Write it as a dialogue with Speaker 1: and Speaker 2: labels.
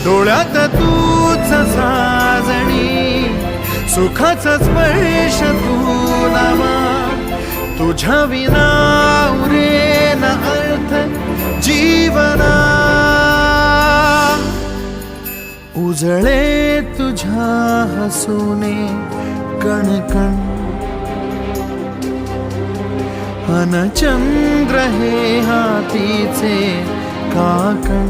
Speaker 1: डोळ्यात तूच साजणी, सुखाचा स्पर्श तू नामा, तुझ्या विना उरेन अर्थ जीवना. उजळे तुझ्या हसूने कणकण, अन चंद्र हे हातीचे काकण.